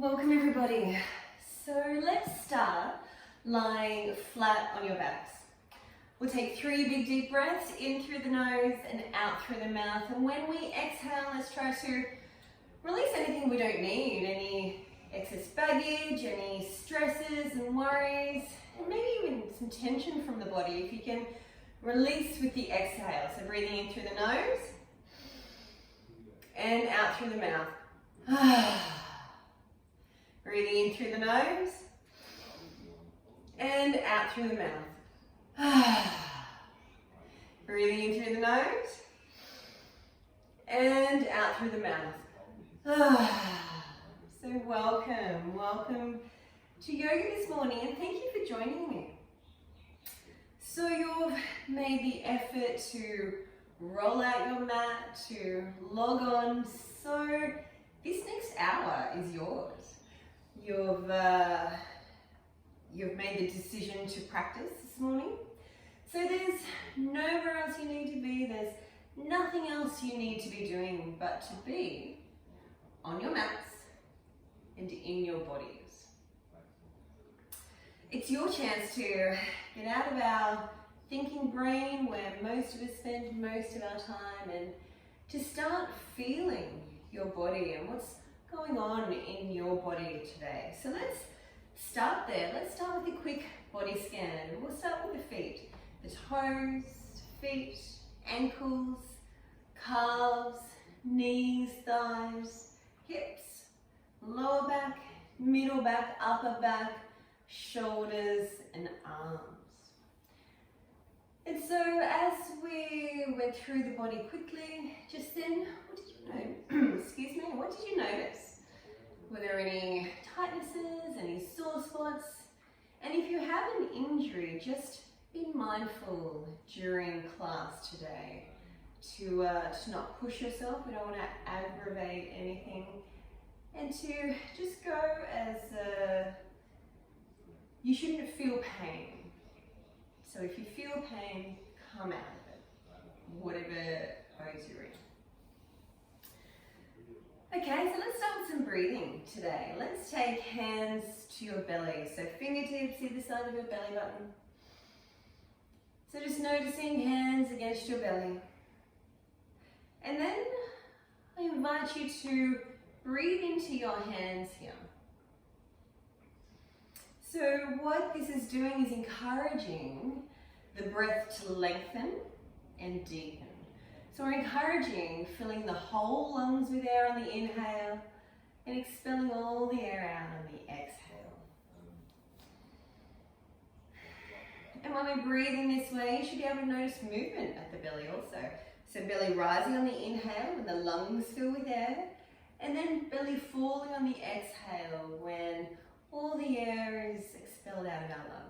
Welcome everybody. So let's start lying flat on your backs. We'll take 3 big deep breaths in through the nose and out through the mouth. And when we exhale, let's try to release anything we don't need, any excess baggage, any stresses and worries, and maybe even some tension from the body. If you can release with the exhale. So breathing in through the nose and out through the mouth. Breathing in through the nose and out through the mouth. Breathing in through the nose and out through the mouth. So welcome to yoga this morning, and thank you for joining me. So you've made the effort to roll out your mat, to log on, so this next hour is yours. You've made the decision to practice this morning. So there's nowhere else you need to be. There's nothing else you need to be doing but to be on your mats and in your bodies. It's your chance to get out of our thinking brain where most of us spend most of our time, and to start feeling your body and what's going on in your body today. So let's start there. Let's start with a quick body scan. We'll start with the feet, the toes, feet, ankles, calves, knees, thighs, hips, lower back, middle back, upper back, shoulders and arms. And so as we went through the body quickly, just then, what did you know? Excuse me, what did you notice? Were there any tightnesses, any sore spots? And if you have an injury, just be mindful during class today to not push yourself. We don't want to aggravate anything, and to just go as you shouldn't feel pain. So if you feel pain, come out of it, whatever pose you're in. Okay, so let's start with some breathing today. Let's take hands to your belly. So fingertips either side of your belly button. So just noticing hands against your belly. And then I invite you to breathe into your hands here. So what this is doing is encouraging the breath to lengthen and deepen. So we're encouraging filling the whole lungs with air on the inhale and expelling all the air out on the exhale. And when we're breathing this way, you should be able to notice movement at the belly also. So belly rising on the inhale when the lungs fill with air, and then belly falling on the exhale when all the air is expelled out of our lungs.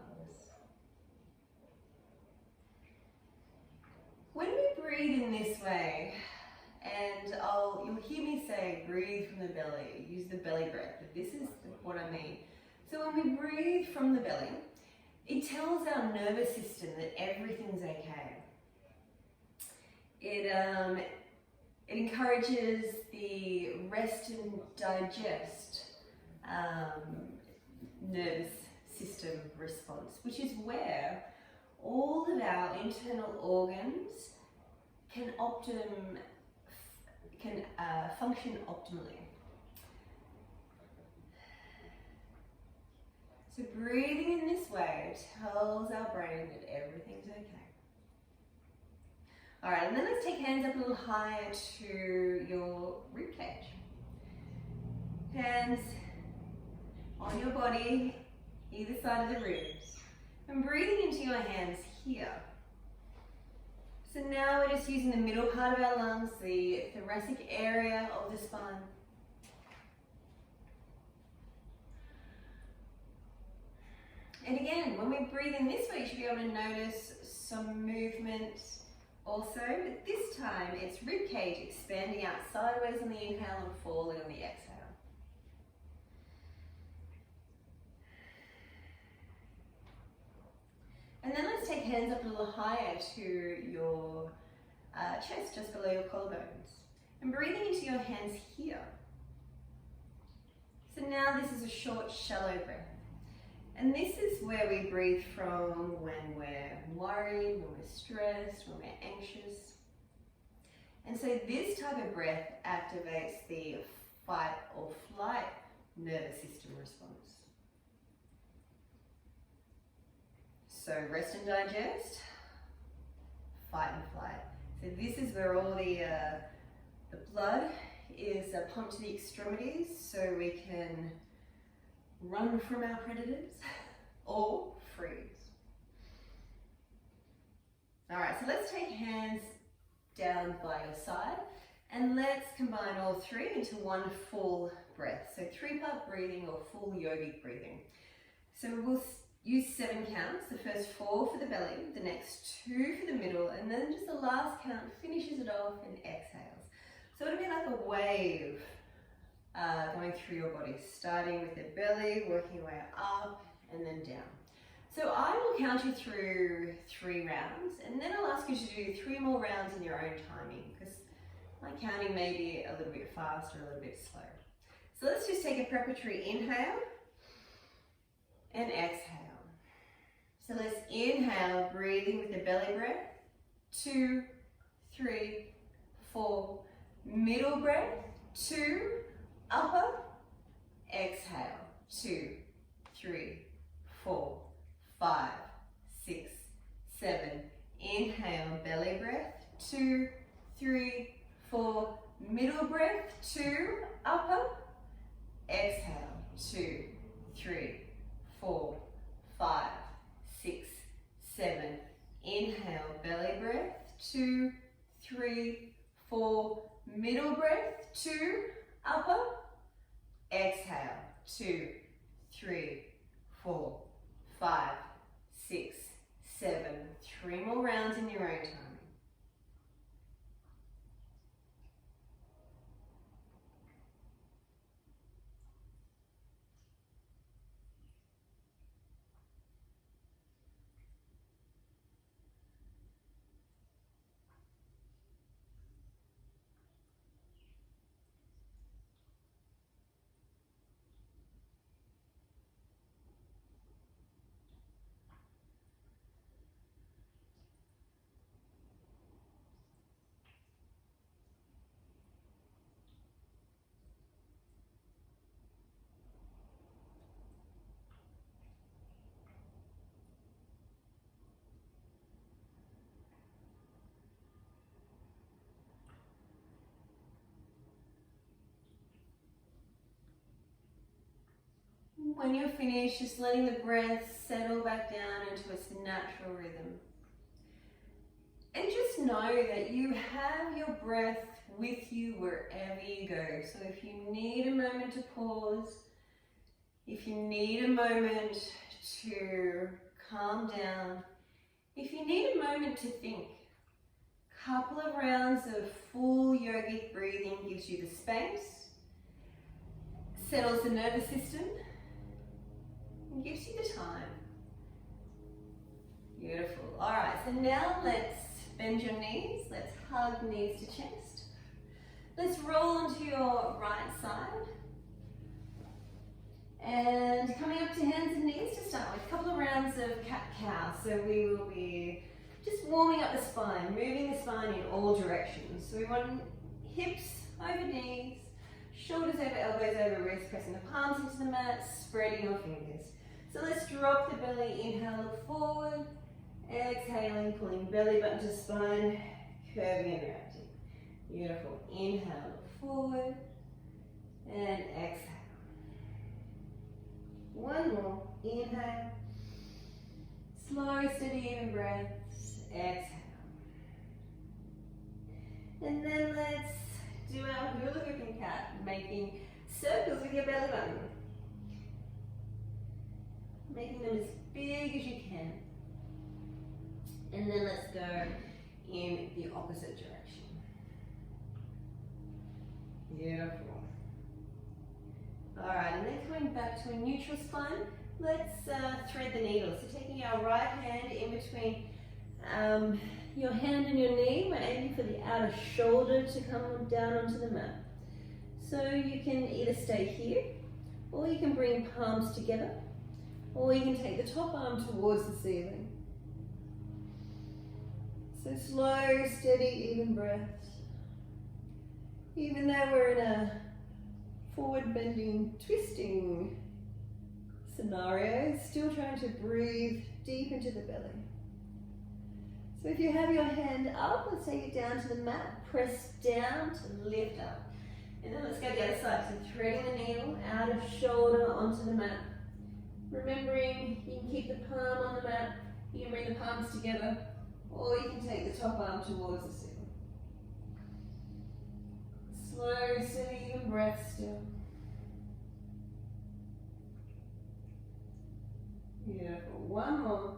When we breathe in this way, and you'll hear me say breathe from the belly, use the belly breath, but this is what I mean. So when we breathe from the belly, it tells our nervous system that everything's okay. It encourages the rest and digest nervous system response, which is where all of our internal organs can function optimally. So breathing in this way tells our brain that everything's okay. All right, and then let's take hands up a little higher to your rib cage. Hands on your body, either side of the ribs. And breathing into your hands here. So now we're just using the middle part of our lungs, the thoracic area of the spine. And again, when we breathe in this way, you should be able to notice some movement also, but this time it's rib cage expanding out sideways on the inhale and falling on the exhale. And then let's take hands up a little higher to your chest, just below your collarbones. And breathing into your hands here. So So now this is a short, shallow breath. And this is where we breathe from when we're worried, when we're stressed, when we're anxious. And so this type of breath activates the fight or flight nervous system response. So rest and digest, fight and flight. So this is where all the blood is pumped to the extremities so we can run from our predators or freeze. All right, so let's take hands down by your side and let's combine all three into one full breath. So 3-part breathing or full yogic breathing. So we'll use 7 counts, the first 4 for the belly, the next 2 for the middle, and then just the last count finishes it off and exhales. So it'll be like a wave going through your body, starting with the belly, working your way up and then down. So I will count you through 3 rounds, and then I'll ask you to do 3 more rounds in your own timing, because my counting may be a little bit fast or a little bit slow. So let's just take a preparatory inhale and exhale. So let's inhale, breathing with the belly breath. 2, 3, 4. Middle breath. 2. Upper. Exhale. 2, 3, 4, 5, 6, 7. Inhale, belly breath. 2, 3, 4. Middle breath. 2. Upper. Exhale. 2, 3, 4, 5, 6, 7. Inhale, belly breath. 2, 3, 4. Middle breath. 2. Upper. Exhale. 2, 3, 4, 5, 6, 7. 3 more rounds in your own time. When you're finished, just letting the breath settle back down into its natural rhythm. And just know that you have your breath with you wherever you go. So if you need a moment to pause, if you need a moment to calm down, if you need a moment to think, a couple of rounds of full yogic breathing gives you the space, settles the nervous system, and gives you the time. Beautiful. All right, so now let's bend your knees. Let's hug knees to chest. Let's roll onto your right side. And coming up to hands and knees to start with. A couple of rounds of cat-cow. So we will be just warming up the spine, moving the spine in all directions. So we want hips over knees, shoulders over elbows over wrists, pressing the palms into the mat, spreading your fingers. So let's drop the belly, inhale, look forward, exhaling, pulling belly button to spine, curving and rounding. Beautiful. Inhale, look forward, and exhale. One more. Inhale. Slow, steady, even breaths. Exhale. And then let's do our hula hooping cat, making circles with your belly button. Making them as big as you can. And then let's go in the opposite direction. Beautiful. Alright, and then coming back to a neutral spine, let's thread the needle. So taking our right hand in between your hand and your knee, we're aiming for the outer shoulder to come down onto the mat. So you can either stay here, or you can bring palms together, or you can take the top arm towards the ceiling. So slow, steady, even breaths. Even though we're in a forward bending, twisting scenario, still trying to breathe deep into the belly. So if you have your hand up, let's take it down to the mat, press down to lift up. And then let's go the other side, so threading the needle out of shoulder onto the mat. Remembering you can keep the palm on the mat, you can bring the palms together, or you can take the top arm towards the ceiling. Slow, steady, even breath still. Beautiful. One more.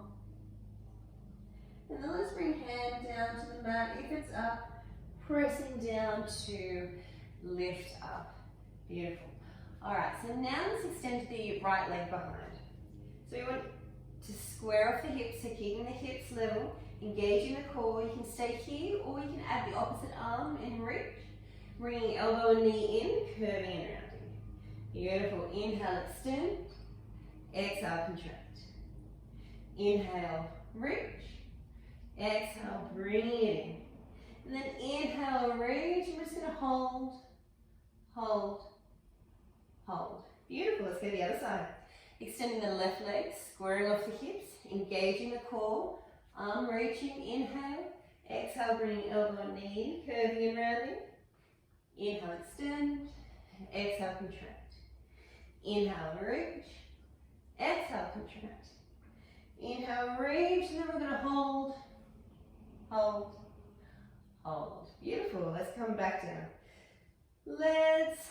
And then let's bring hand down to the mat. If it's up, pressing down to lift up. Beautiful. All right, so now let's extend the right leg behind. So we want to square off the hips, so keeping the hips level, engaging the core. You can stay here, or you can add the opposite arm and reach. Bringing elbow and knee in, curving and rounding. Beautiful. Inhale, extend. Exhale, contract. Inhale, reach. Exhale, bring it in. And then inhale, reach. And we're just going to hold, hold, hold. Beautiful. Let's go to the other side. Extending the left leg, squaring off the hips, engaging the core, arm reaching, inhale. Exhale, bringing elbow and knee in, curving and rounding. Inhale, extend. Exhale, contract. Inhale, reach. Exhale, contract. Inhale, reach, and then we're going to hold, hold, hold. Beautiful. Let's come back down. Let's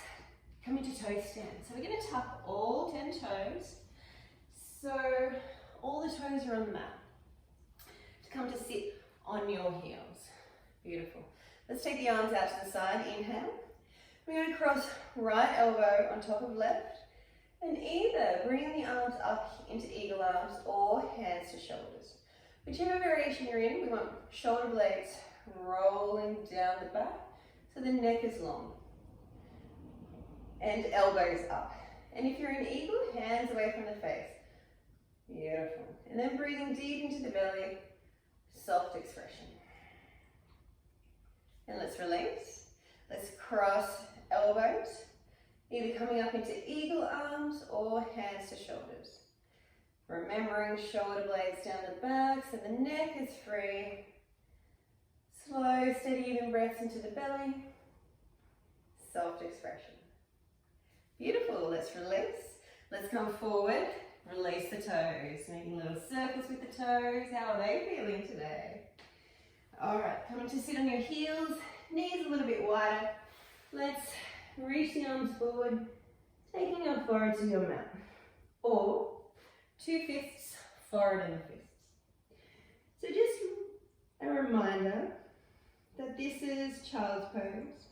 come into toe stand. So we're going to tuck all 10 toes. So all the toes are on the mat. To come to sit on your heels. Beautiful. Let's take the arms out to the side. Inhale. We're going to cross right elbow on top of left. And either bring the arms up into eagle arms or hands to shoulders. Whichever variation you're in, we want shoulder blades rolling down the back so the neck is long. And elbows up. And if you're in eagle, hands away from the face. Beautiful. And then breathing deep into the belly, soft expression. And let's release. Let's cross elbows. Either coming up into eagle arms or hands to shoulders. Remembering shoulder blades down the back so the neck is free. Slow, steady, even breaths into the belly. Soft expression. Beautiful. Let's release. Let's come forward. Release the toes. Making little circles with the toes. How are they feeling today? All right. Coming to sit on your heels. Knees a little bit wider. Let's reach the arms forward, taking your forehead to your mat, or 2 fists forward in the fists. So just a reminder that this is child's pose,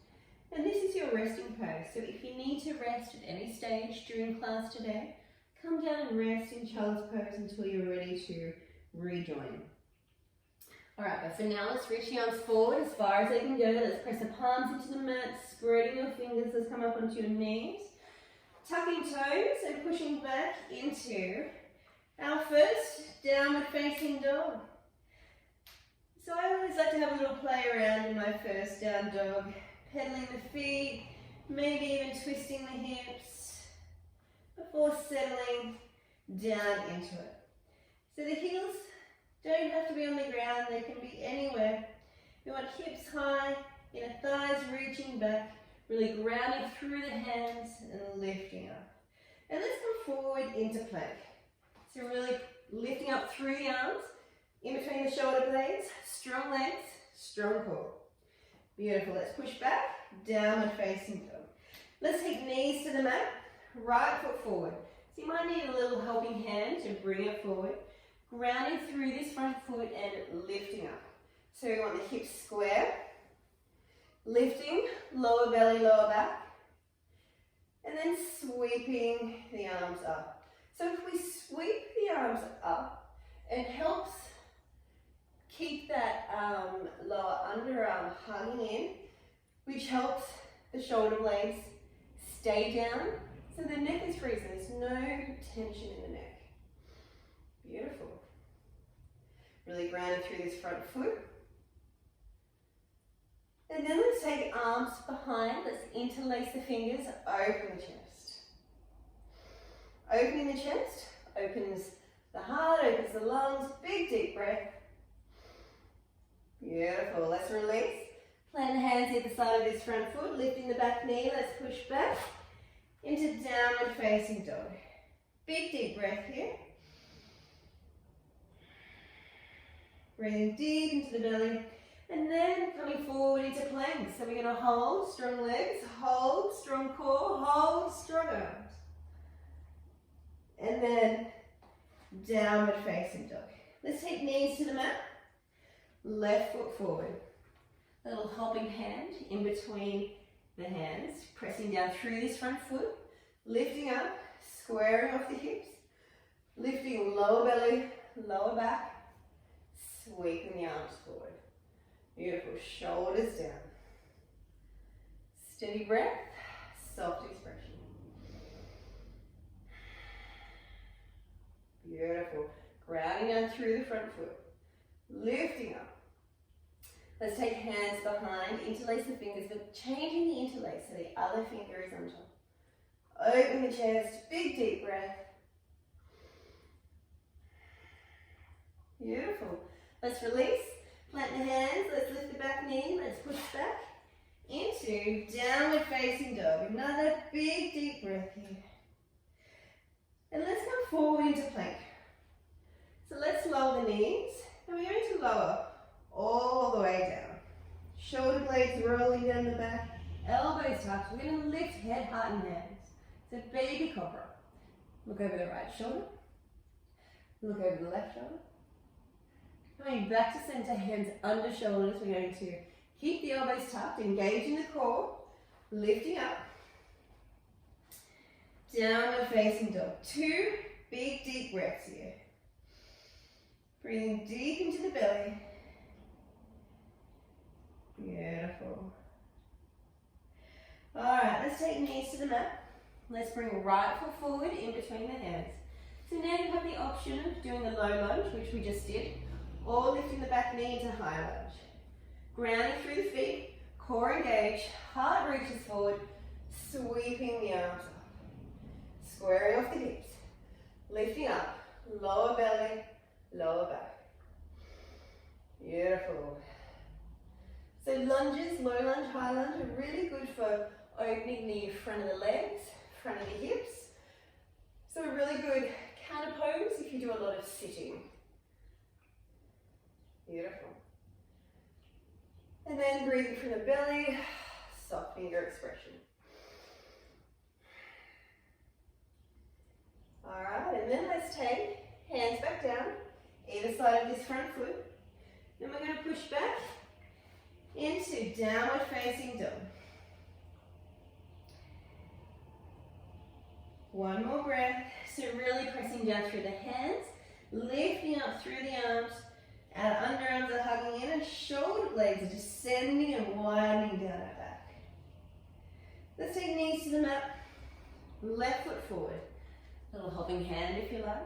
and this is your resting pose. So if you need to rest at any stage during class today, come down and rest in child's pose until you're ready to rejoin. All right, but for now, let's reach the arms forward as far as they can go. Let's press the palms into the mat, spreading your fingers. Let's come up onto your knees. Tucking toes and pushing back into our first downward facing dog. So I always like to have a little play around in my first down dog, pedaling the feet, maybe even twisting the hips before settling down into it. So the heels don't have to be on the ground, they can be anywhere. We want hips high, inner thighs reaching back, really grounding through the hands and lifting up. And let's come forward into plank. So really lifting up through the arms, in between the shoulder blades, strong legs, strong core. Beautiful. Let's push back, downward facing dog. Let's take knees to the mat, right foot forward. So you might need a little helping hand to bring it forward. Grounding through this front foot and lifting up. So we want the hips square, lifting, lower belly, lower back, and then sweeping the arms up. So if we sweep the arms up, it helps keep that lower underarm hugging in, which helps the shoulder blades stay down So the neck is free, so there's no tension in the neck. Beautiful. Really grounded through this front foot. And then let's take arms behind. Let's interlace the fingers, open the chest. Opening the chest opens the heart, opens the lungs. Big deep breath. Beautiful. Let's release. Plant the hands either side of this front foot, lifting the back knee. Let's push back into downward facing dog. Big deep breath here. Breathing deep into the belly. And then coming forward into plank. So we're going to hold strong legs, hold strong core, hold strong arms. And then downward facing dog. Let's take knees to the mat. Left foot forward. A little hopping hand in between the hands. Pressing down through this front foot. Lifting up, squaring off the hips. Lifting lower belly, lower back. Sweeping the arms forward. Beautiful. Shoulders down. Steady breath. Soft expression. Beautiful. Grounding down through the front foot. Lifting up. Let's take hands behind. Interlace the fingers, but changing the interlace so the other finger is on top. Open the chest. Big deep breath. Beautiful. Let's release. Plant the hands. Let's lift the back knee. Let's push back into downward facing dog. Another big deep breath here. And let's come forward into plank. So let's lower the knees. And we're going to lower all the way down. Shoulder blades rolling down the back. Elbows tucked. We're going to lift head, heart, and hands. So baby cobra. Look over the right shoulder. Look over the left shoulder. Coming back to center, hands under shoulders. We're going to keep the elbows tucked, engaging the core, lifting up. Downward facing dog. 2 big deep breaths here. Breathing deep into the belly. Beautiful. Alright, let's take knees to the mat. Let's bring right foot forward in between the hands. So now you have the option of doing a low lunge, which we just did, or lifting the back knee into high lunge. Grounding through the feet, core engaged, heart reaches forward, sweeping the arms up. Squaring off the hips, lifting up, lower belly, lower back. Beautiful. So lunges, low lunge, high lunge are really good for opening the front of the legs, front of the hips. So a really good counter pose if you do a lot of sitting. Beautiful. And then breathing from the belly, soft finger expression. Alright, and then let's take hands back down, either side of this front foot. Then we're going to push back into downward facing dog. One more breath. So really pressing down through the hands, lifting up through the arms. Our underarms are hugging in and shoulder blades are descending and widening down our back. Let's take knees to the mat. Left foot forward. Little hopping hand if you like.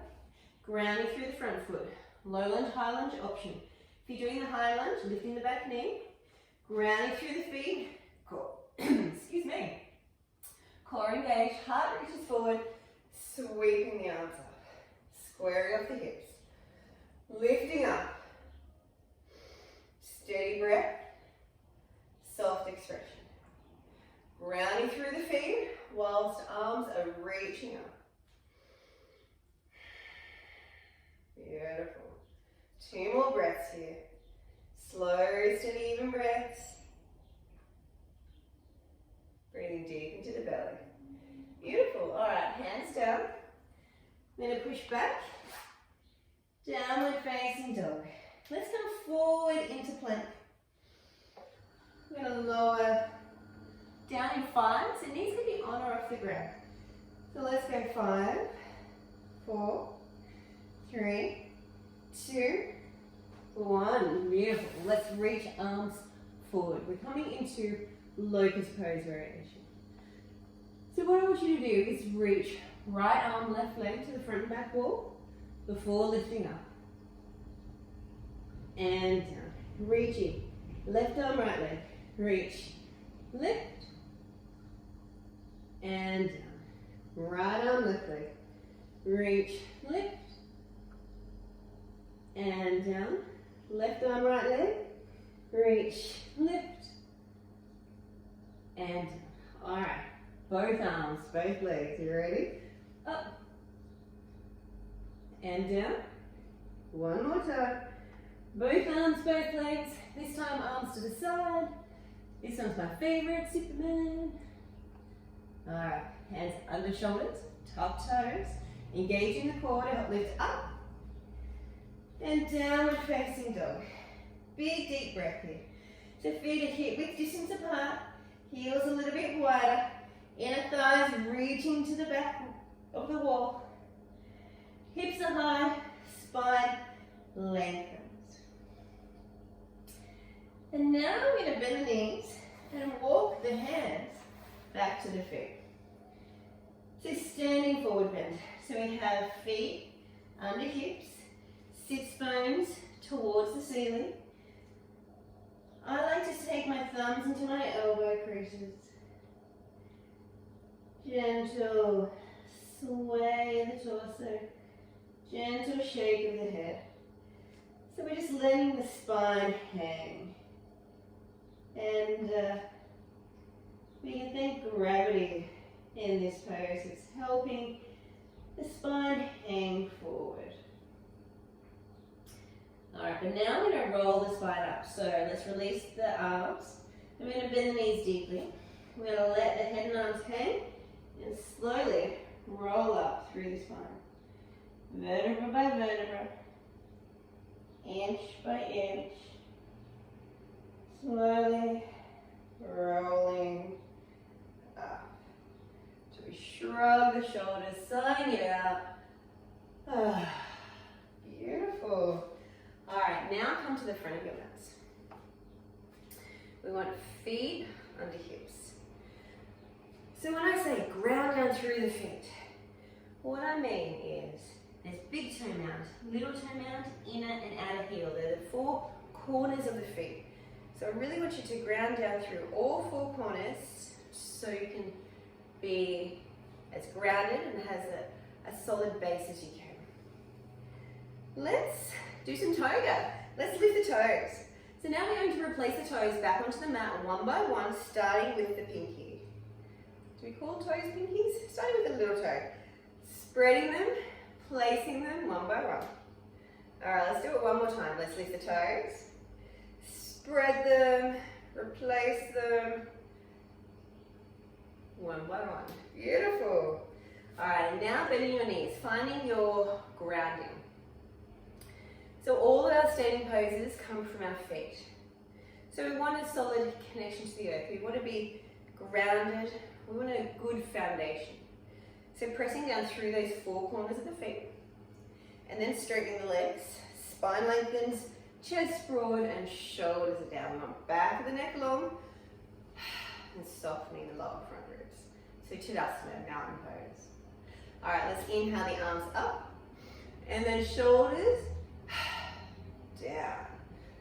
Grounding through the front foot. Low lunge, high lunge option. If you're doing the high lunge, lifting the back knee. Grounding through the feet. Core. Excuse me. Core engaged, heart reaches forward. Sweeping the arms up. Squaring off the hips. Lifting up. Steady breath. Soft expression. Grounding through the feet whilst arms are reaching up. Beautiful. 2 more breaths here. Slow, steady, even breaths. Breathing deep into the belly. Beautiful. All right, hands down. I'm going to push back. Downward facing dog. Let's come forward into plank. I'm going to lower down in 5. So it needs to be on or off the ground. So let's go 5, 4, 3, 2, 1. Beautiful. Let's reach arms forward. We're coming into locust pose variation. So what I want you to do is reach right arm, left leg to the front and back wall before lifting up. And down. Reaching. Left arm, right leg. Reach. Lift. And down. Right arm, left leg. Reach. Lift. And down. Left arm, right leg. Reach. Lift. And down. Alright. Both arms, both legs. You ready? Up. And down. One more time. Both arms, both legs. This time arms to the side. This one's my favorite, Superman. Alright, hands under shoulders, top toes. Engaging the core to help lift up. And downward facing dog. Big deep breath here. So feet are hip width distance apart. Heels a little bit wider. Inner thighs reaching to the back of the wall. Hips are high. Spine lengthens. And now we're going to bend the knees and walk the hands back to the feet. So standing forward bend. So we have feet under hips, sits bones towards the ceiling. I like to take my thumbs into my elbow creases. Gentle sway of the torso. Gentle shake of the head. So we're just letting the spine hang. And we can thank gravity in this pose. It's helping the spine hang forward. Alright, but now we're going to roll the spine up. So let's release the arms. I'm going to bend the knees deeply. We're going to let the head and arms hang and slowly roll up through the spine. Vertebra by vertebra. Inch by inch. Slowly rolling up. So we shrug the shoulders, sighing it out. Beautiful. Alright, now come to the front of your mats. We want feet under hips. So when I say ground down through the feet, what I mean is there's big toe mount, little toe mount, inner and outer heel. They're the four corners of the feet. So I really want you to ground down through all four corners so you can be as grounded and has a solid base as you can. Let's do some toga. Let's lift the toes. So now we're going to replace the toes back onto the mat one by one, starting with the pinky. Do we call toes pinkies? Starting with the little toe. Spreading them, placing them one by one. Alright, let's do it one more time. Let's lift the toes. Spread them, replace them, one by one. Beautiful. Alright, now bending your knees, finding your grounding. So all of our standing poses come from our feet. So we want a solid connection to the earth. We want to be grounded. We want a good foundation. So pressing down through those four corners of the feet. And then straightening the legs. Spine lengthens, chest broad, and shoulders are down. We want back of the neck long. And softening the lower front ribs. So Tadasana, mountain pose. Alright, let's inhale the arms up. And then shoulders down.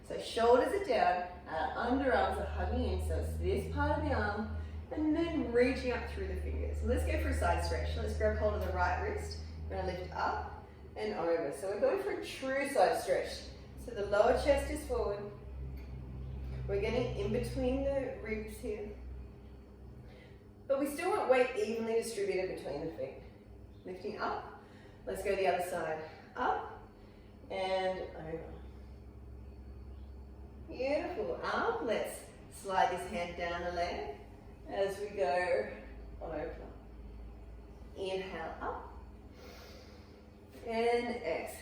So shoulders are down, our underarms are hugging in, so it's this part of the arm, and then reaching up through the fingers. So let's go for a side stretch. Let's grab hold of the right wrist. We're going to lift up and over. So we're going for a true side stretch. So the lower chest is forward. We're getting in between the ribs here. But we still want weight evenly distributed between the feet. Lifting up. Let's go the other side. Up and over. Beautiful. Up. Let's slide this hand down the leg as we go over. Inhale up and exhale.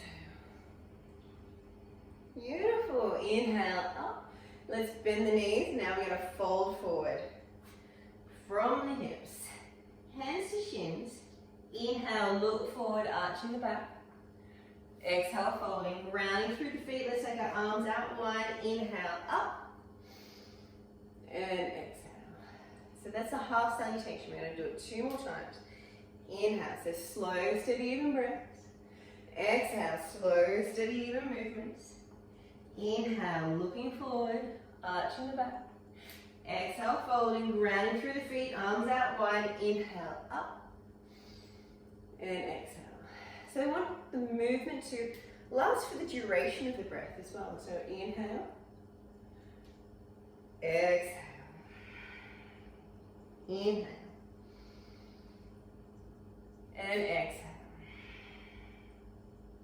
Beautiful. Inhale up. Let's bend the knees. Now we're going to fold forward from the hips. Hands to shins. Inhale, look forward, arching the back. Exhale, folding, rounding through the feet. Let's take our arms out wide. Inhale, up. And exhale. So that's a half salutation. We're going to do it 2 more times. Inhale, so slow, steady, even breaths. Exhale, slow, steady, even movements. Inhale, looking forward, arching the back. Exhale, folding, grounding through the feet, arms out wide. Inhale, up. And exhale. So I want the movement to last for the duration of the breath as well. So inhale. Exhale. Inhale. And exhale.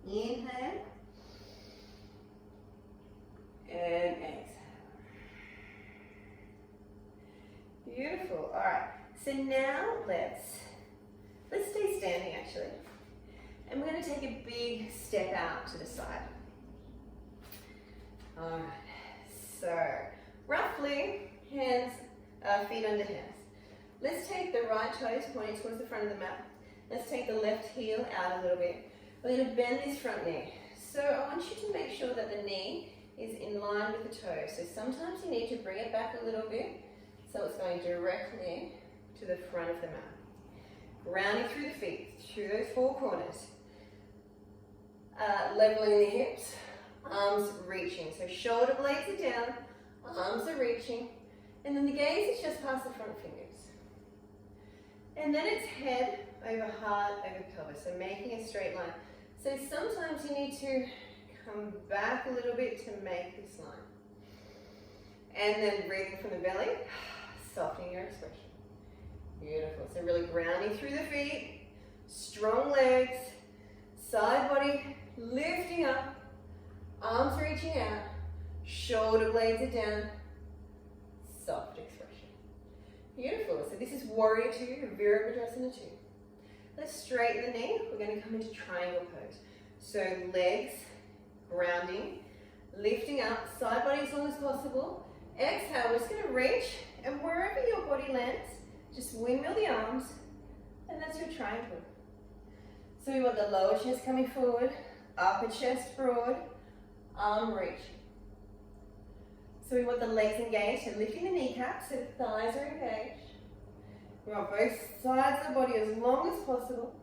Inhale. And exhale. Beautiful. All right. So now let's stay standing actually. And we're going to take a big step out to the side. All right. So roughly hands, feet under hands. Let's take the right toes pointing towards the front of the mat. Let's take the left heel out a little bit. We're going to bend this front knee. So I want you to make sure that the knee is in line with the toe. So sometimes you need to bring it back a little bit so it's going directly to the front of the mat. Grounding through the feet, through those 4 corners. Leveling the hips, arms reaching. So shoulder blades are down, arms are reaching, and then the gaze is just past the front fingers. And then it's head over heart over pelvis, so making a straight line. So sometimes you need to come back a little bit to make this line. And then breathing from the belly, softening your expression. Beautiful. So really grounding through the feet, strong legs, side body lifting up, arms reaching out, shoulder blades are down, soft expression. Beautiful. So this is Warrior 2, Virabhadrasana 2. Let's straighten the knee. We're going to come into triangle pose. So legs, grounding, lifting up, side body as long as possible. Exhale, we're just going to reach, and wherever your body lands, just windmill the arms, and that's your triangle. So we want the lower chest coming forward, upper chest broad, arm reaching. So we want the legs engaged and lifting the kneecaps so the thighs are engaged. We want both sides of the body as long as possible.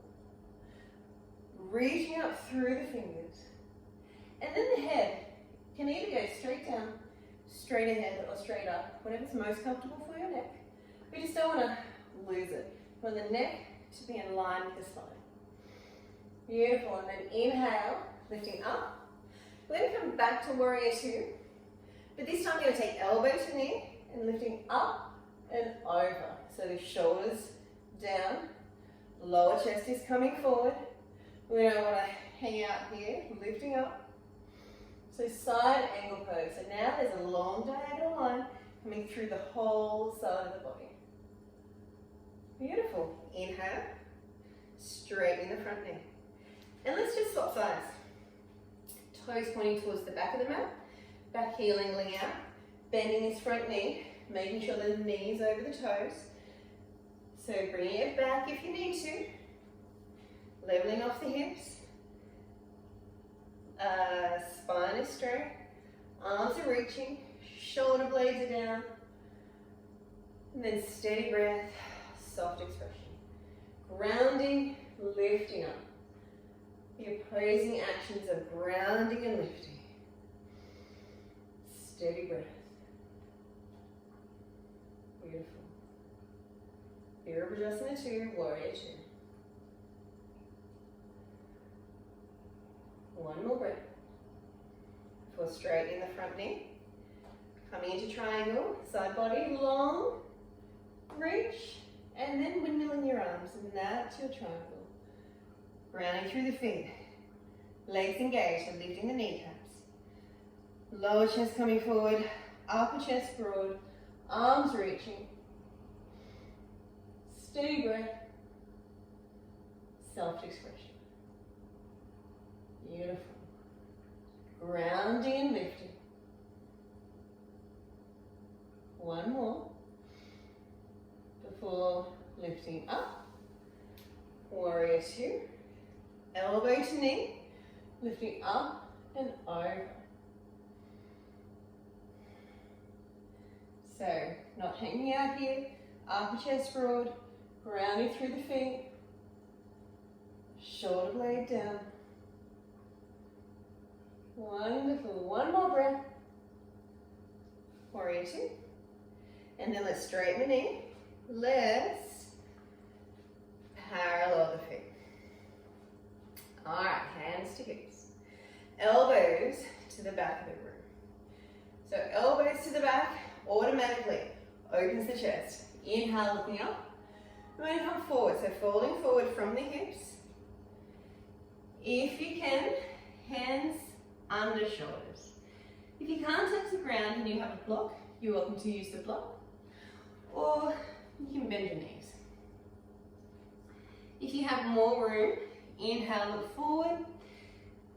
Reaching up through the fingers. And then the head can either go straight down, straight ahead, or straight up, whatever's most comfortable for your neck. We just don't want to lose it. We want the neck to be in line with the spine. Beautiful, and then inhale, lifting up. We're going to come back to Warrior 2, but this time you're going to take elbow to knee and lifting up and over. So the shoulders down, lower chest is coming forward. We don't want to hang out here, lifting up. So side angle pose. So now there's a long diagonal line coming through the whole side of the body. Beautiful. Inhale, straighten the front knee. And let's just swap sides. Toes pointing towards the back of the mat, back heel angling out, bending this front knee, making sure the knee's over the toes. So bringing it back if you need to, leveling off the hips, spine is straight, arms are reaching, shoulder blades are down, and then steady breath, soft expression. Grounding, lifting up. The opposing actions of grounding and lifting. Steady breath. Beautiful. Virabhadrasana 2, Warrior 2. One more breath. Before straightening the front knee. Coming into triangle, side body long, reach, and then windmilling your arms, and that's your triangle. Grounding through the feet, legs engaged and lifting the kneecaps. Lower chest coming forward, upper chest broad, arms reaching. Steady breath, soft expression. Beautiful. Grounding and lifting. One more before lifting up. Warrior 2. Elbow to knee, lifting up and over. So, not hanging out here, upper chest broad, grounding through the feet, shoulder blade down. Wonderful, one more breath. Warrior two. And then let's straighten the knee. Let's parallel the feet. All right, hands to hips. Elbows to the back of the room. So elbows to the back automatically opens the chest. Inhale, looking up. We're going to come forward, so falling forward from the hips. If you can, hands under shoulders. If you can't touch the ground and you have a block, you're welcome to use the block. Or you can bend your knees. If you have more room, inhale, look forward.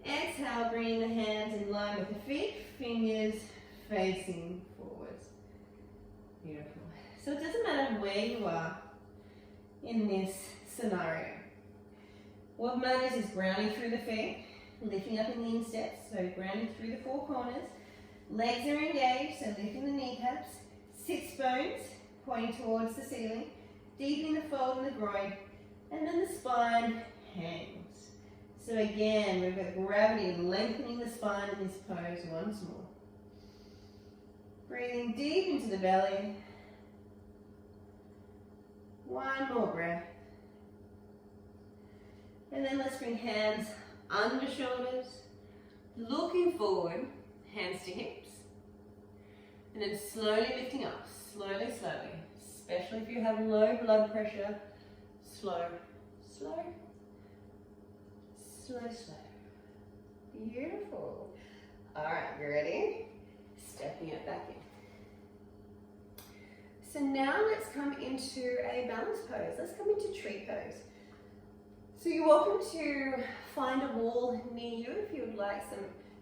Exhale, bring the hands in line with the feet, fingers facing forwards. Beautiful. So it doesn't matter where you are in this scenario. What matters is grounding through the feet, lifting up in the insteps, so grounding through the four corners. Legs are engaged, so lifting the kneecaps. Sits bones pointing towards the ceiling, deepening the fold in the groin, and then the spine hangs. So again, we've got gravity lengthening the spine in this pose once more. Breathing deep into the belly. One more breath. And then let's bring hands under shoulders, looking forward, hands to hips. And then slowly lifting up, slowly, slowly. Especially if you have low blood pressure, slow, slow, slow, slow. Beautiful. All right, you ready? Stepping it back in. So now let's come into a balance pose. Let's come into tree pose. So you're welcome to find a wall near you if you would like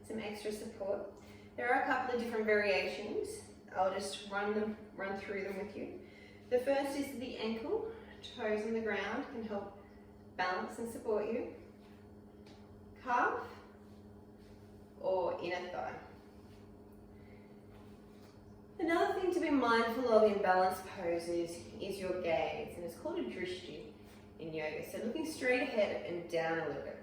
some extra support. There are a couple of different variations. I'll just run through them with you. The first is the ankle, toes on the ground can help balance and support you. Calf or inner thigh. Another thing to be mindful of in balance poses is your gaze, and it's called a drishti in yoga. So looking straight ahead and down a little bit.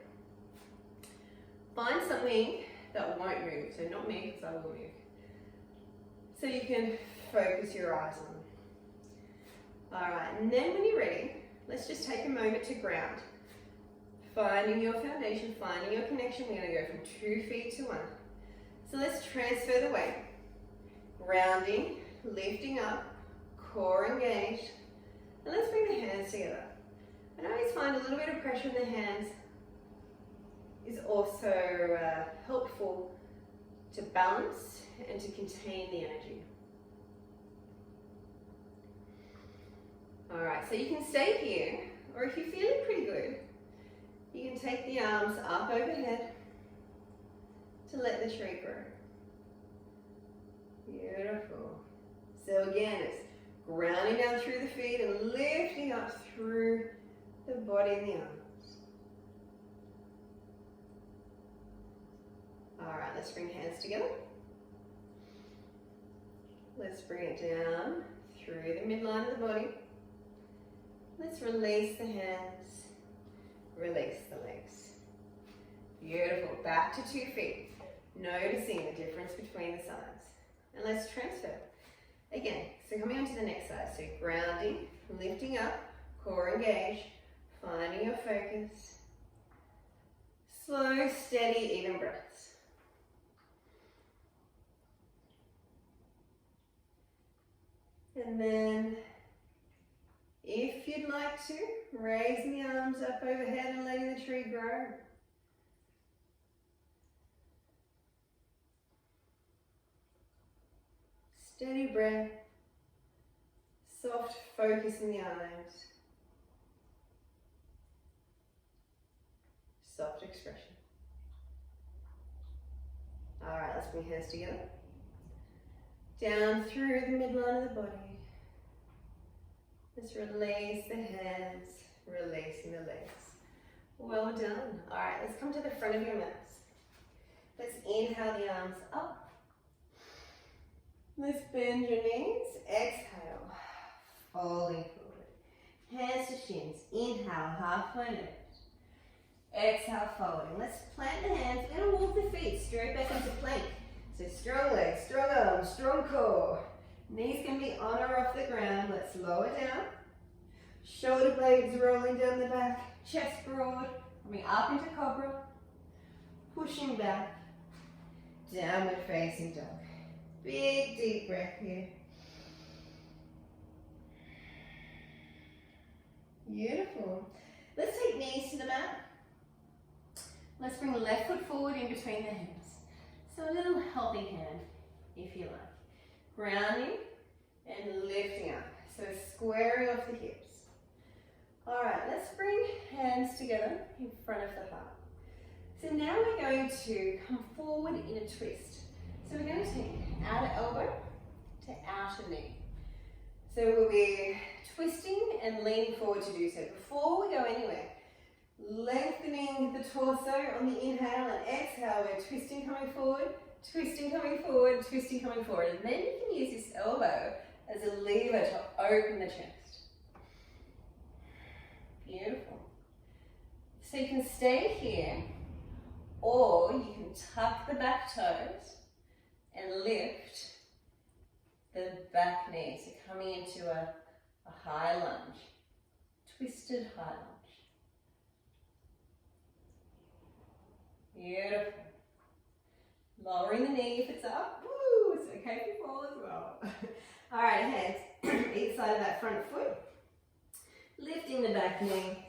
Find something that won't move, so not me because I will move. So you can focus your eyes on. All right, and then when you're ready, let's just take a moment to ground. Finding your foundation, finding your connection. We're going to go from 2 feet to 1. So let's transfer the weight. Grounding, lifting up, core engaged. And let's bring the hands together. And I always find a little bit of pressure in the hands is also helpful to balance and to contain the energy. All right, so you can stay here, or if you're feeling pretty good, you can take the arms up overhead to let the tree grow. Beautiful. So again, it's grounding down through the feet and lifting up through the body and the arms. All right, let's bring hands together. Let's bring it down through the midline of the body. Let's release the hands, release the legs. Beautiful, back to 2 feet. Noticing the difference between the sides. And let's transfer. Again, so coming on to the next side. So grounding, lifting up, core engaged, finding your focus. Slow, steady, even breaths. And then, if you'd like to, raising the arms up overhead and letting the tree grow. Steady breath, soft focus in the eyes, soft expression. All right, let's bring hands together. Down through the midline of the body. Let's release the hands, releasing the legs. Well done. All right, let's come to the front of your mats. Let's inhale the arms up. Let's bend your knees. Exhale. folding forward. Hands to shins. Inhale, halfway lift. Exhale, folding. Let's plant the hands. We're going to walk the feet straight back into plank. So strong legs, strong arms, strong core. Knees can be on or off the ground. Let's lower down. Shoulder blades rolling down the back. Chest broad. Coming up into cobra. Pushing back. Downward facing dog. Big deep breath here. Beautiful. Let's take knees to the mat. Let's bring the left foot forward in between the hands. So a little helping hand, if you like. Grounding and lifting up. So squaring off the hips. All right, let's bring hands together in front of the heart. So now we're going to come forward in a twist. So we're going to take outer elbow to outer knee. So we'll be twisting and leaning forward to do so. Before we go anywhere, lengthening the torso on the inhale and exhale. We're twisting, coming forward, twisting, coming forward, twisting, coming forward. And then you can use this elbow as a lever to open the chest. Beautiful. So you can stay here, or you can tuck the back toes and lift the back knee. So coming into a high lunge, twisted high lunge. Beautiful. Lowering the knee if it's up. Woo, it's okay if you fall as well. All right, hands either side of that front foot. Lifting the back knee.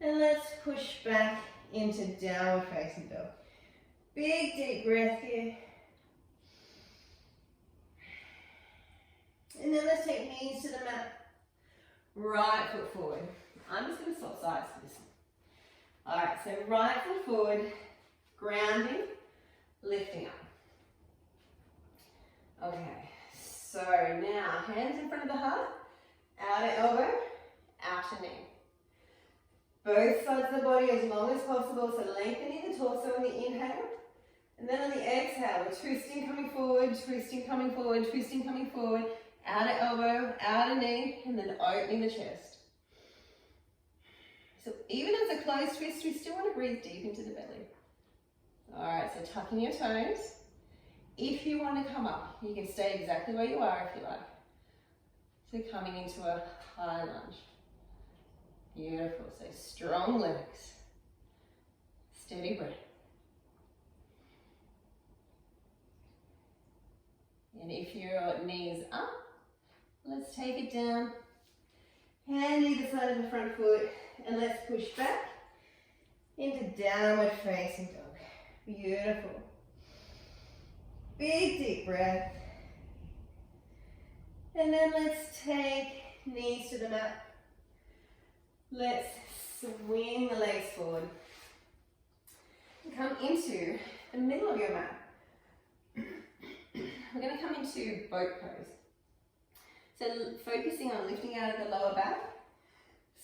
And let's push back into downward facing dog. Big deep breath here. And then let's take knees to the mat. Right foot forward. I'm just going to swap sides for this one. All right, so right foot forward, grounding, lifting up. Okay, so now hands in front of the heart, outer elbow, outer knee. Both sides of the body as long as possible, so lengthening the torso on the inhale. And then on the exhale, we're twisting, coming forward, twisting, coming forward, twisting, coming forward, outer elbow, outer knee, and then opening the chest. So even as a closed twist, we still want to breathe deep into the belly. All right, so tucking your toes. If you want to come up, you can stay exactly where you are if you like. So coming into a high lunge. Beautiful, so strong legs. Steady breath. And if your knees up, let's take it down. Hand either side of the front foot, and let's push back into downward facing dog. Beautiful. Big deep breath. And then let's take knees to the mat. Let's swing the legs forward. And come into the middle of your mat. We're going to come into boat pose. So focusing on lifting out of the lower back,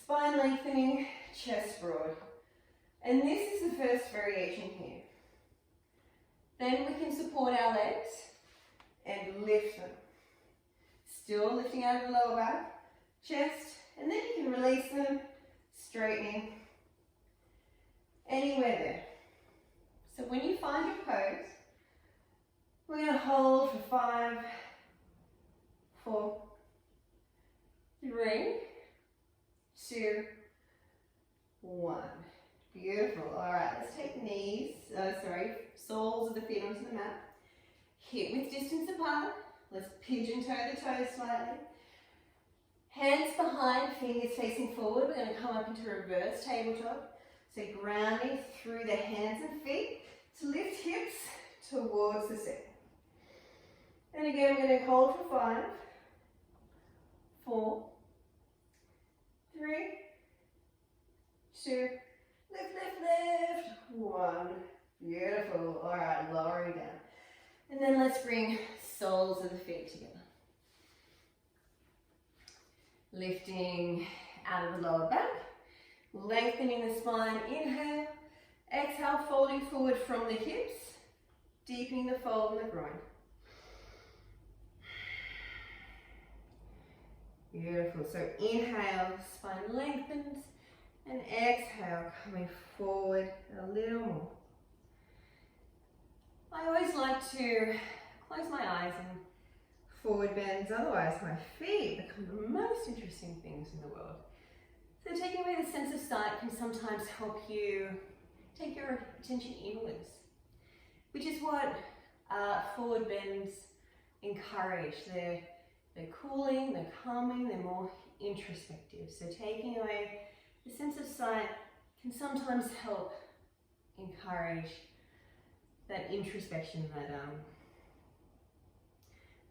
spine lengthening, chest broad. And this is the first variation here. Then we can support our legs and lift them. Still lifting out of the lower back, chest, and then you can release them, straightening, anywhere there. So when you find your pose, we're going to hold for 5, 4, 3, 2, 1. Beautiful. All right, let's take soles of the feet onto the mat. Hip width distance apart. Let's pigeon toe the toes slightly. Hands behind, fingers facing forward. We're going to come up into reverse tabletop. So grounding through the hands and feet to lift hips towards the sit. And again, we're going to hold for 5, 4, 3, 2, lift, lift, lift, 1. Beautiful. All right, lowering down. And then let's bring soles of the feet together. Lifting out of the lower back, lengthening the spine, inhale, exhale, folding forward from the hips, deepening the fold in the groin. Beautiful. So inhale, spine lengthens, and exhale, coming forward a little more. I always like to close my eyes and forward bends, otherwise my feet become the most interesting things in the world. So taking away the sense of sight can sometimes help you take your attention inwards, which is what forward bends encourage. They're cooling, they're calming, they're more introspective. So taking away the sense of sight can sometimes help encourage that introspection, that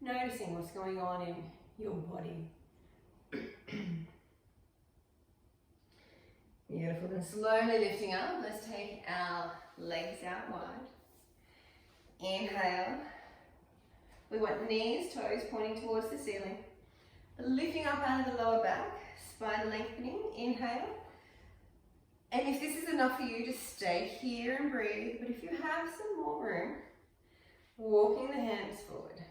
noticing what's going on in your body. Beautiful. Then slowly lifting up, let's take our legs out wide. Inhale. We want knees, toes pointing towards the ceiling. Lifting up out of the lower back, spine lengthening. Inhale. And if this is enough for you, just stay here and breathe. But if you have some more room, walking the hands forward.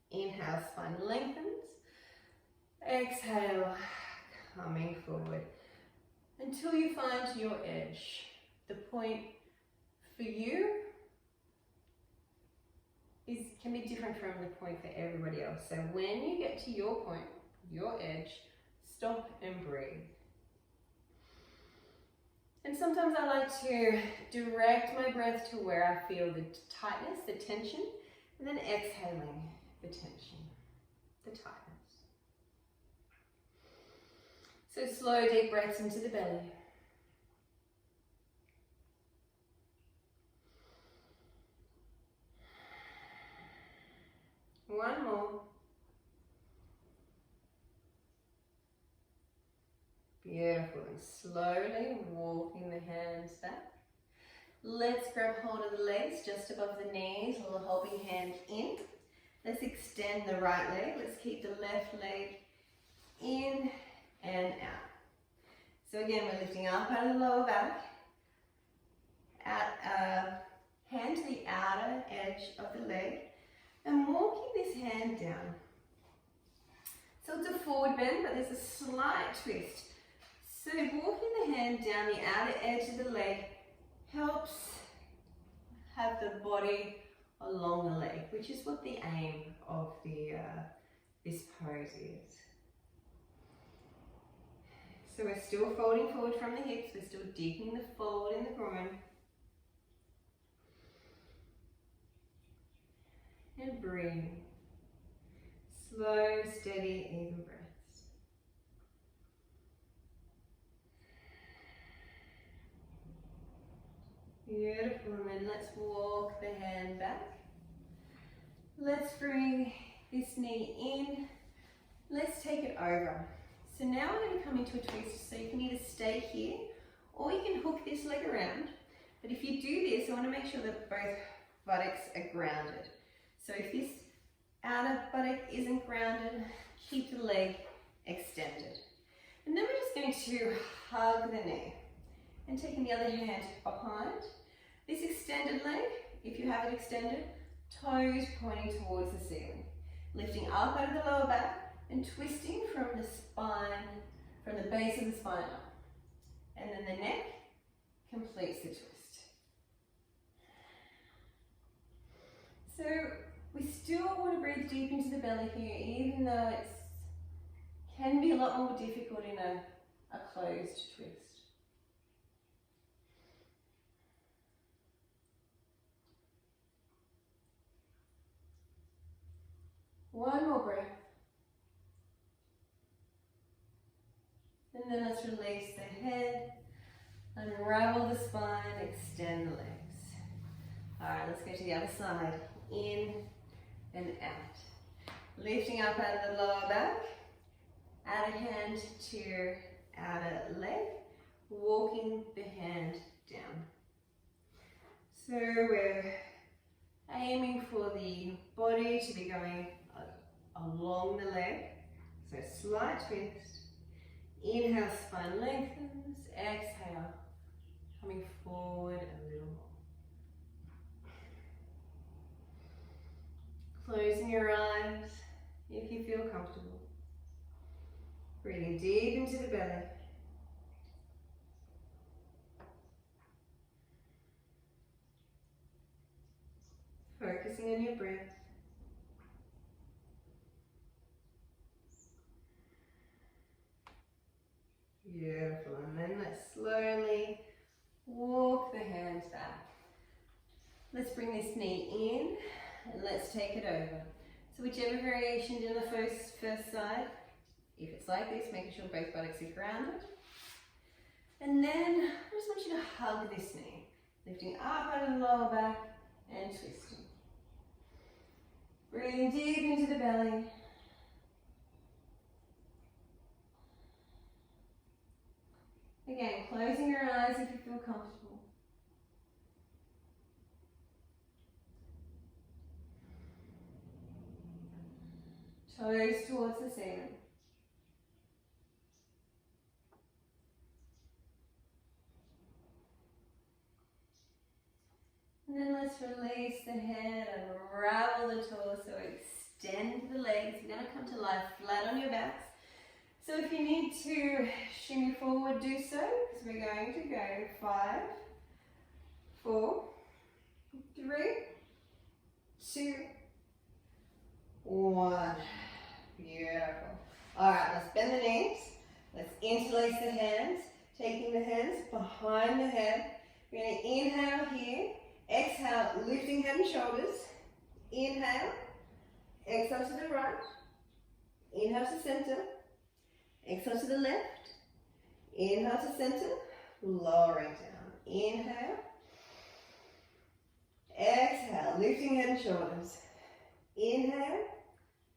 Inhale, spine lengthens. Exhale, coming forward. Until you find your edge. The point for you can be different from the point for everybody else. So when you get to your point, your edge, stop and breathe. And sometimes I like to direct my breath to where I feel the tightness, the tension, and then exhaling the tension, the tightness. So slow, deep breaths into the belly. One more. Beautiful. And slowly walking the hands back. Let's grab hold of the legs just above the knees, or the helping hand in. Let's extend the right leg. Let's keep the left leg in and out. So again, we're lifting up out of the lower back. Hand to the outer edge of the leg. And walking this hand down. So it's a forward bend, but there's a slight twist. So walking the hand down the outer edge of the leg helps have the body along the leg, which is what the aim of this pose is. So we're still folding forward from the hips, we're still deepening the fold in the groin. And breathing. Slow, steady, even breaths. Beautiful, and then let's walk the hand back. Let's bring this knee in. Let's take it over. So now we're going to come into a twist, so you can either stay here or you can hook this leg around. But if you do this, I want to make sure that both buttocks are grounded. So if this outer buttock isn't grounded, keep the leg extended. And then we're just going to hug the knee and taking the other hand behind. This extended leg, if you have it extended, toes pointing towards the ceiling. Lifting up out of the lower back and twisting from the spine, from the base of the spine up. And then the neck completes the twist. So we still want to breathe deep into the belly here, even though it can be a lot more difficult in a closed twist. One more breath. And then let's release the head, unravel the spine, extend the legs. All right, let's go to the other side. In and out. Lifting up out of the lower back, outer hand to outer leg, walking the hand down. So we're aiming for the body to be going along the leg. So slight twist. Inhale, spine lengthens. Exhale, coming forward a little more. Closing your eyes if you feel comfortable. Breathing deep into the belly. Focusing on your breath. Beautiful. And then let's slowly walk the hands back. Let's bring this knee in and let's take it over. So whichever variation you do on the first side, if it's like this, making sure both buttocks are grounded. And then I just want you to hug this knee, lifting up out of the lower back and twisting. Breathing deep into the belly. Again, closing your eyes if you feel comfortable. Toes towards the ceiling. And then let's release the head, unravel the torso, extend the legs. You're going to come to lie flat on your backs. So if you need to shimmy forward, do so, because we're going to go 5, 4, 3, 2, 1. Beautiful. Alright, let's bend the knees. Let's interlace the hands, taking the hands behind the head. We're going to inhale here, exhale, lifting head and shoulders. Inhale, exhale to the right, inhale to center. Exhale to the left, inhale to center, lowering down, inhale, exhale, lifting head and shoulders, inhale,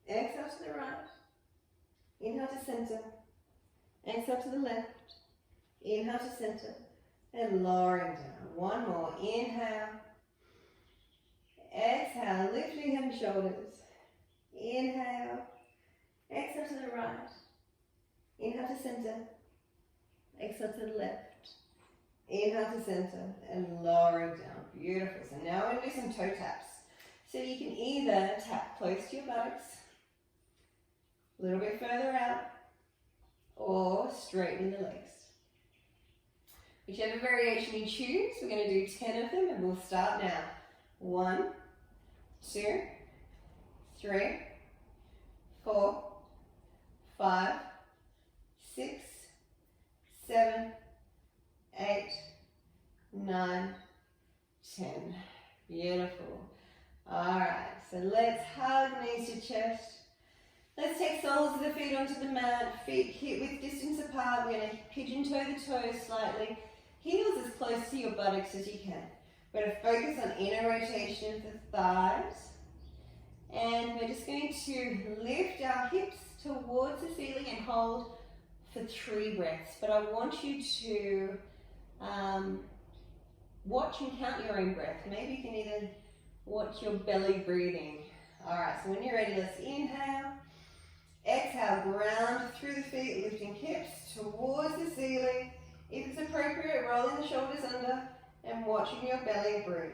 exhale to the right, inhale to center, exhale to the left, inhale to center, and lowering down, one more, inhale, exhale, lifting head and shoulders, inhale, exhale to the right, inhale to center, exhale to the left, inhale to center, and lowering down. Beautiful. So now we're going to do some toe taps. So you can either tap close to your buttocks, a little bit further out, or straighten the legs. Whichever variation you choose, we're going to do 10 of them, and we'll start now. 1, 2, 3, 4, 5, 6, 7, 8, 9, 10. Beautiful. Alright, so let's hug knees to chest. Let's take soles of the feet onto the mat, feet hip width distance apart. We're going to pigeon toe the toes slightly. Heels as close to your buttocks as you can. We're going to focus on inner rotation of the thighs. And we're just going to lift our hips towards the ceiling and hold for 3 breaths. But I want you to watch and count your own breath. Maybe you can even watch your belly breathing. Alright, so when you're ready, let's inhale. Exhale, ground through the feet, lifting hips towards the ceiling. If it's appropriate, rolling the shoulders under and watching your belly breathe.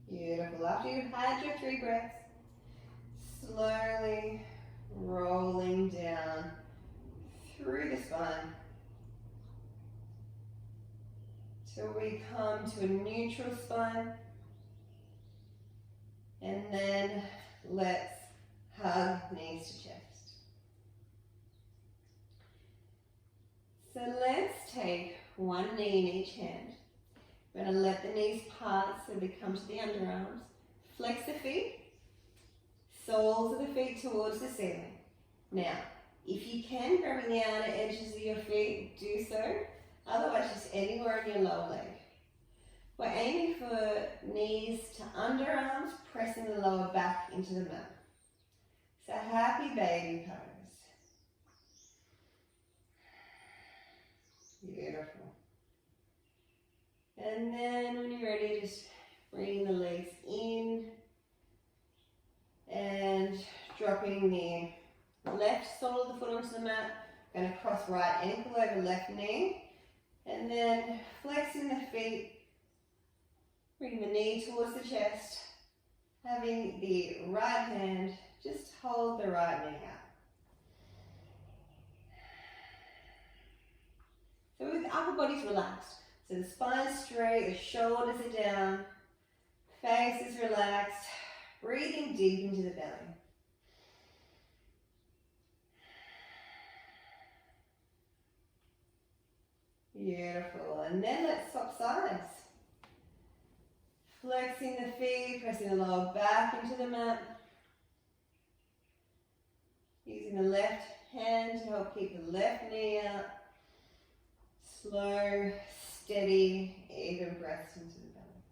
Beautiful. After you've had your 3 breaths, slowly rolling down through the spine till we come to a neutral spine, and then let's hug knees to chest. So let's take one knee in each hand. We're going to let the knees part so they come to the underarms. Flex the feet, soles of the feet towards the ceiling. Now, if you can, grabbing the outer edges of your feet, do so. Otherwise, just anywhere in your lower leg. We're aiming for knees to underarms, pressing the lower back into the mat. So happy baby pose. Beautiful. And then when you're ready, just bringing the legs in and dropping the left sole of the foot onto the mat. Going to cross right ankle over left knee. And then flexing the feet. Bring the knee towards the chest. Having the right hand just hold the right knee out. So with the upper body's relaxed. So the spine's straight, the shoulders are down, face is relaxed, breathing deep into the belly. Beautiful. And then let's swap sides. Flexing the feet, pressing the lower back into the mat. Using the left hand to help keep the left knee out. Slow, steady, even breaths into the belly.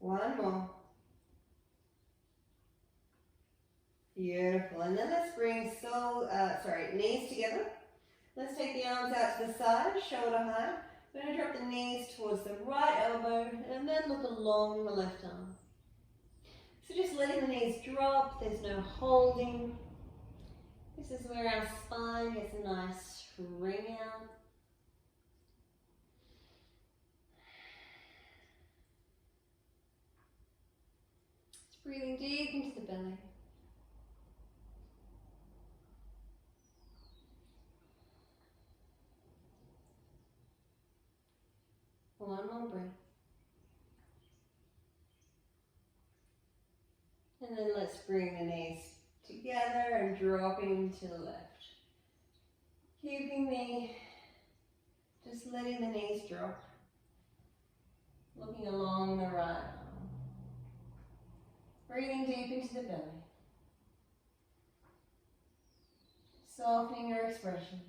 One more. Beautiful. And then let's bring knees together. Let's take the arms out to the side, shoulder height. We're going to drop the knees towards the right elbow and then look along the left arm. So just letting the knees drop, there's no holding. This is where our spine gets a nice string out. Just breathing deep into the belly. One more breath. And then let's bring the knees together and dropping to the left. Just letting the knees drop. Looking along the right arm. Breathing deep into the belly. Softening your expression.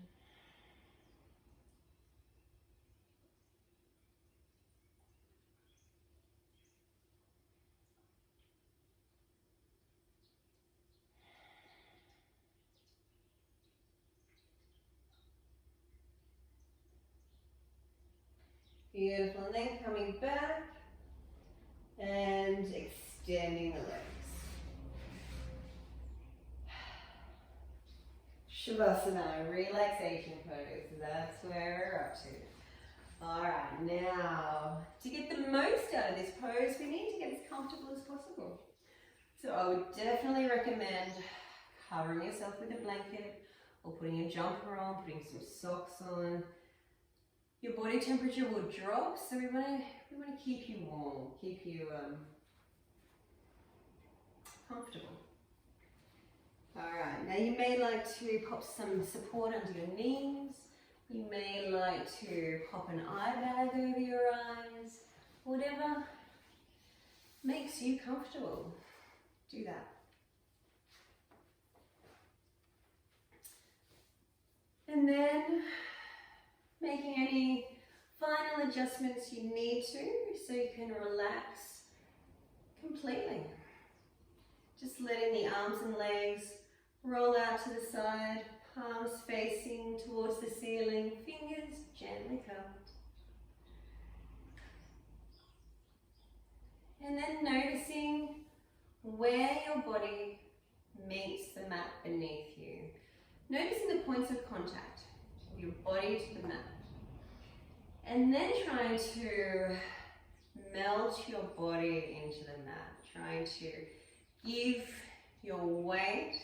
Beautiful, and then coming back and extending the legs. Shavasana, relaxation pose, that's where we're up to. Alright, now, to get the most out of this pose, we need to get as comfortable as possible. So I would definitely recommend covering yourself with a blanket or putting a jumper on, putting some socks on. Your body temperature will drop, so we want to keep you warm, keep you comfortable. Alright, now you may like to pop some support under your knees. You may like to pop an eye bag over your eyes. Whatever makes you comfortable, do that. And then making any final adjustments you need to so you can relax completely. Just letting the arms and legs roll out to the side, palms facing towards the ceiling, fingers gently cupped. And then noticing where your body meets the mat beneath you. Noticing the points of contact of your body to the mat. And then trying to melt your body into the mat. Trying to give your weight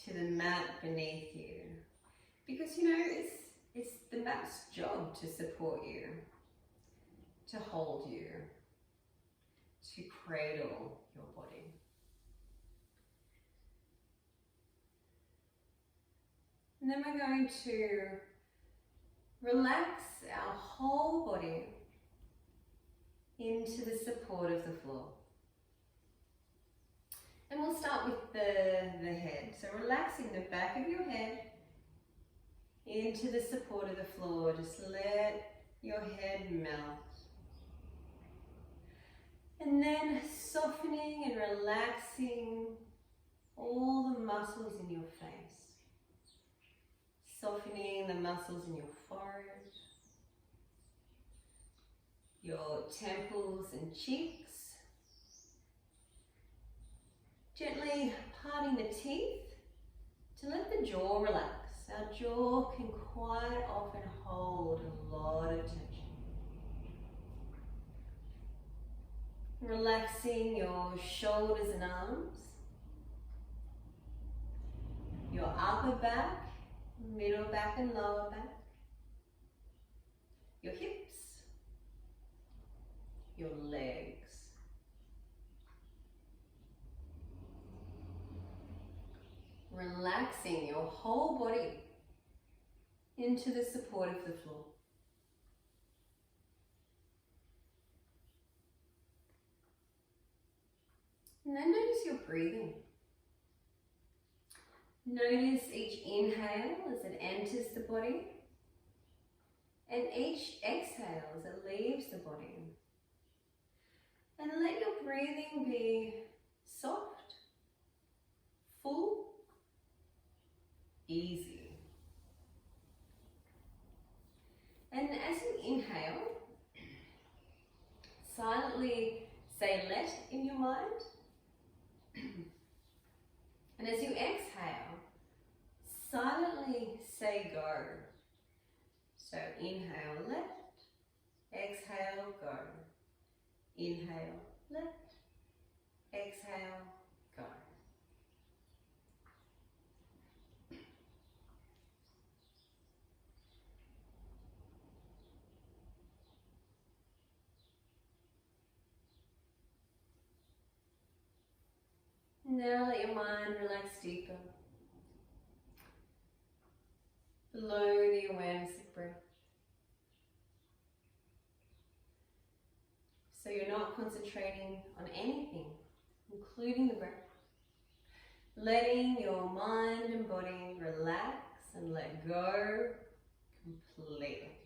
to the mat beneath you. Because you know, it's the mat's job to support you, to hold you, to cradle your body. And then we're going to relax our whole body into the support of the floor. And we'll start with the head. So relaxing the back of your head into the support of the floor. Just let your head melt. And then softening and relaxing all the muscles in your face. Softening the muscles in your forehead, your temples and cheeks, Gently parting the teeth to let the jaw relax. Our jaw can quite often hold a lot of tension. Relaxing your shoulders and arms, your upper back, middle back and lower back, your hips, your legs. Relaxing your whole body into the support of the floor. And then notice your breathing. Notice each inhale as it enters the body and each exhale as it leaves the body. And let your breathing be soft, full, easy. And as you inhale, silently say let in your mind. And as you exhale, silently say go. So inhale, let, exhale, go. Inhale, let, exhale, go. Now let your mind relax deeper. Below the awareness of breath. So you're not concentrating on anything, including the breath. Letting your mind and body relax and let go completely.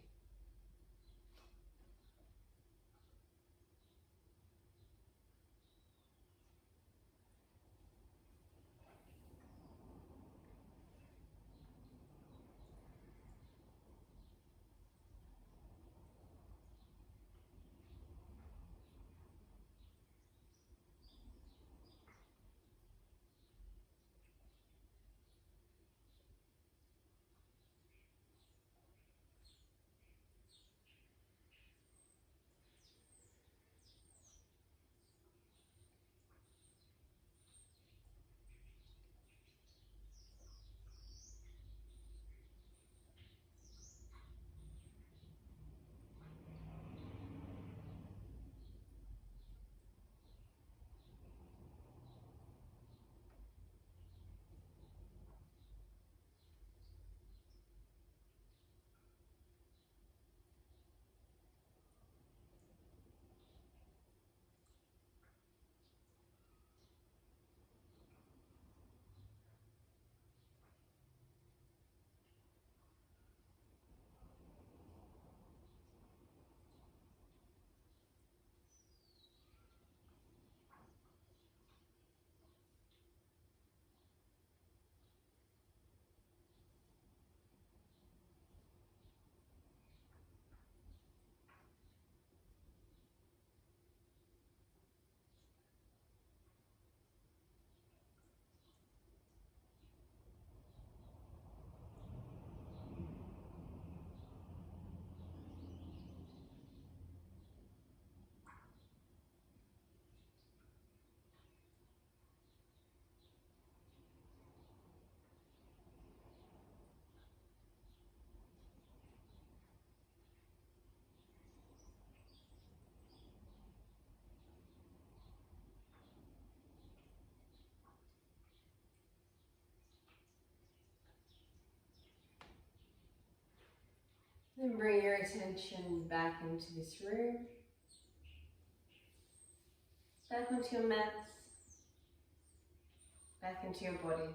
Then bring your attention back into this room, back onto your mats, back into your body.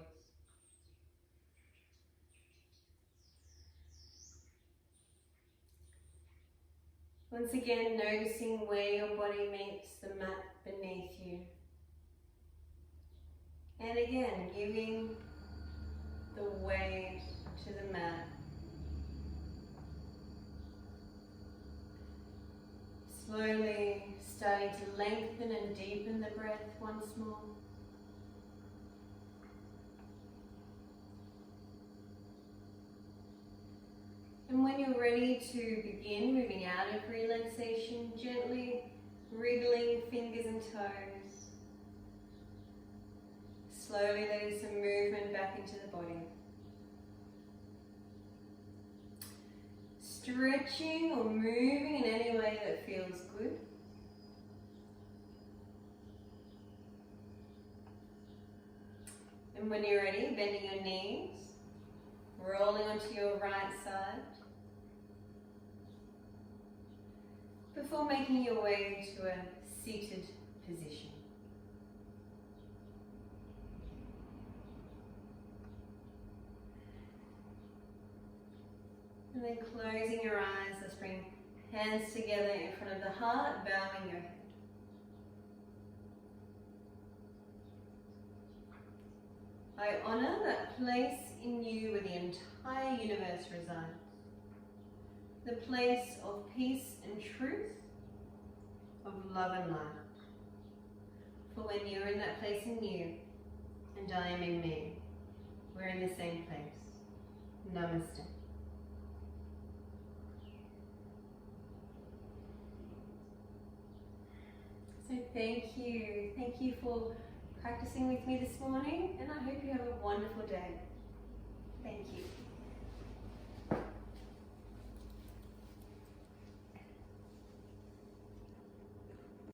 Once again, noticing where your body meets the mat beneath you. And again, giving the weight to the mat. Slowly starting to lengthen and deepen the breath once more. you're ready to begin moving out of relaxation, gently wriggling fingers and toes, slowly letting some movement back into the body. Stretching or moving in any way that feels good. And when you're ready, bending your knees, rolling onto your right side, before making your way to a seated position. And then closing your eyes, let's bring hands together in front of the heart, bowing your head. I honour that place in you where the entire universe resides. The place of peace and truth, of love and light. For when you're in that place in you, and I am in me, we're in the same place. Namaste. So thank you for practicing with me this morning, and I hope you have a wonderful day. Thank you.